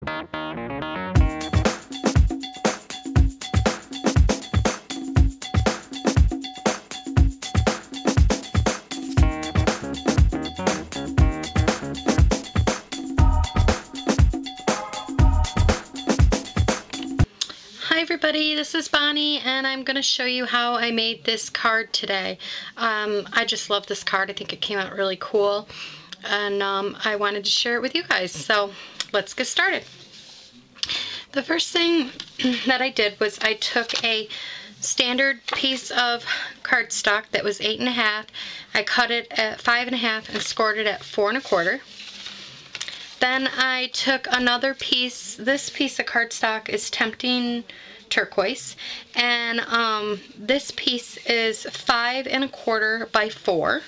Hi everybody, this is Bonnie and I'm going to show you how I made this card today. I just love this card. I think it came out really cool and I wanted to share it with you guys. So let's get started. The first thing that I did was I took a standard piece of cardstock that was 8 1/2. I cut it at 5 1/2 and scored it at 4 1/4. Then I took another piece. This piece of cardstock is Tempting Turquoise, and this piece is 5 1/4 by 4.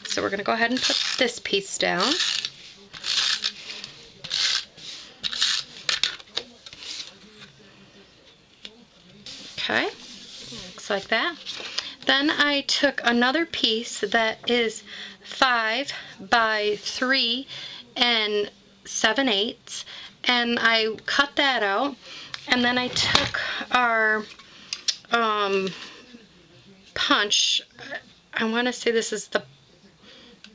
So we're going to go ahead and put this piece down. Okay, looks like that. Then I took another piece that is 5 by 3 and 7/8, and I cut that out, and then I took our punch. I want to say this is the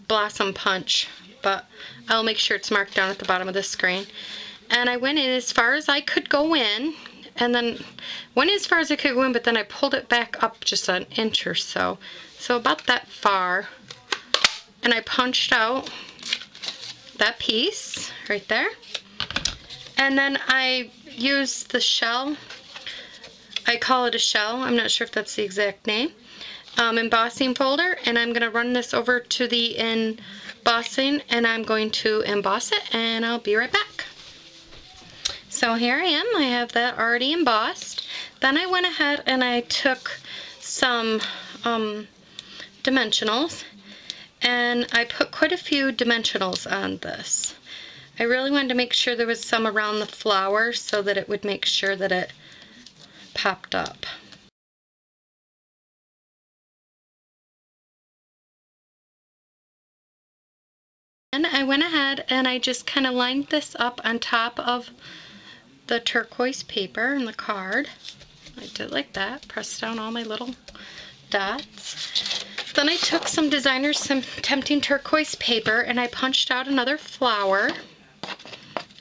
Blossom Punch, but I'll make sure it's marked down at the bottom of the screen. And I went in as far as I could go in, and then went as far as I could go in, but then I pulled it back up just an inch or so, so about that far, and I punched out that piece right there. And then I used the shell, I call it a shell, I'm not sure if that's the exact name, embossing folder, and I'm going to run this over to the embossing and I'm going to emboss it, and I'll be right back. So here I am, I have that already embossed. Then I went ahead and I took some dimensionals, and I put quite a few dimensionals on this. I really wanted to make sure there was some around the flower so that it would make sure that it popped up. And I went ahead and I just kind of lined this up on top of the turquoise paper and the card. I did like that, pressed down all my little dots. Then I took some Tempting Turquoise paper and I punched out another flower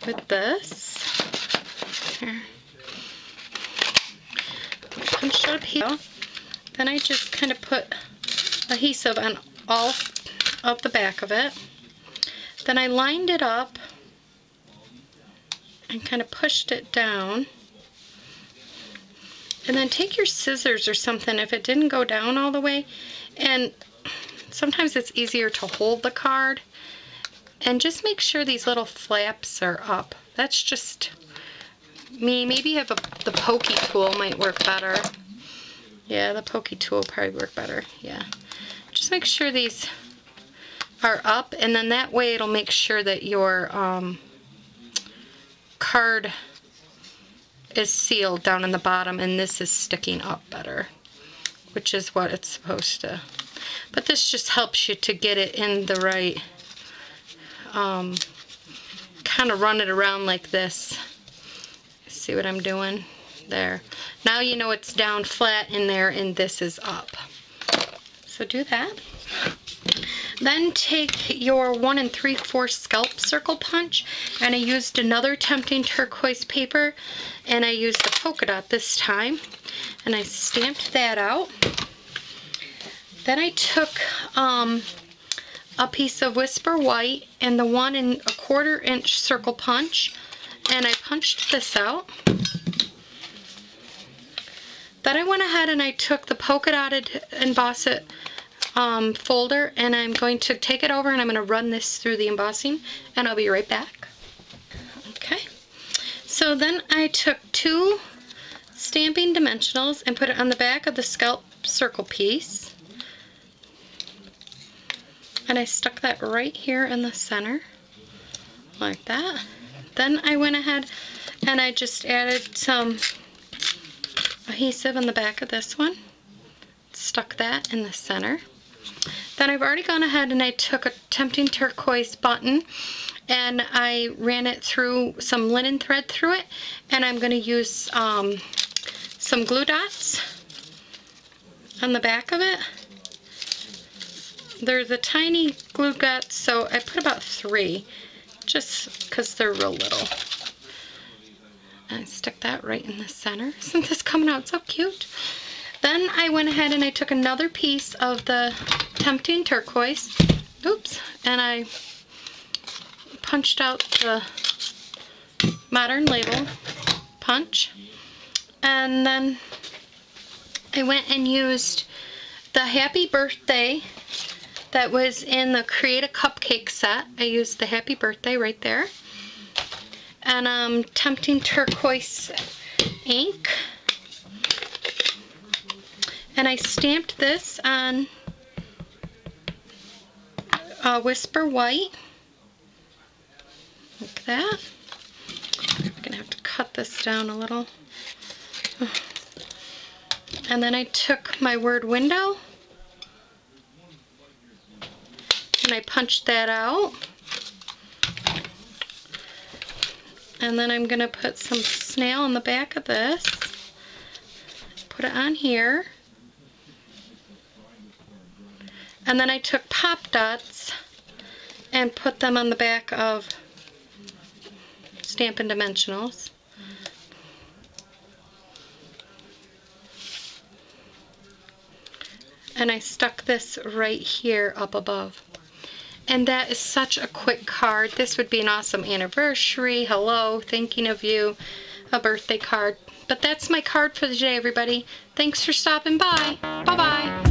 with this. Here. Punched out a piece. Then I just kind of put adhesive on all of the back of it. Then I lined it up and kind of pushed it down. And then take your scissors or something if it didn't go down all the way, and sometimes it's easier to hold the card, and just make sure these little flaps are up. That's just me. Maybe you have the pokey tool might work better. Yeah, the pokey tool probably work better. Yeah, just make sure these are up, and then that way it'll make sure that your card is sealed down in the bottom, and this is sticking up better, which is what it's supposed to. But this just helps you to get it in the right, kind of run it around like this. See what I'm doing? There. Now you know it's down flat in there and this is up. So do that. Then take your 1 3/4 scalp circle punch, and I used another Tempting Turquoise paper, and I used the polka dot this time, and I stamped that out. Then I took a piece of Whisper White and the 1 1/4 inch circle punch, and I punched this out. Then I went ahead and I took the polka dotted emboss it folder, and I'm going to take it over and I'm going to run this through the embossing, and I'll be right back. Okay, so then I took 2 stamping dimensionals and put it on the back of the scalp circle piece, and I stuck that right here in the center like that. Then I went ahead and I just added some adhesive on the back of this one, stuck that in the center. Then I've already gone ahead and I took a Tempting Turquoise button and I ran it through some linen thread through it, and I'm going to use some glue dots on the back of it. They're the tiny glue dots, so I put about 3, just because they're real little. And I stick that right in the center. Isn't this coming out so cute? Then I went ahead and I took another piece of the Tempting Turquoise, oops, and I punched out the Modern Label punch, and then I went and used the Happy Birthday that was in the Create a Cupcake set. I used the Happy Birthday right there, and Tempting Turquoise ink, and I stamped this on Whisper White, like that. I'm gonna have to cut this down a little. And then I took my word window and I punched that out. And then I'm gonna put some snail on the back of this, put it on here. And then I took pop dots and put them on the back of Stampin' Dimensionals. And I stuck this right here up above. And that is such a quick card. This would be an awesome anniversary, hello, thinking of you, a birthday card. But that's my card for the day, everybody. Thanks for stopping by. Bye-bye.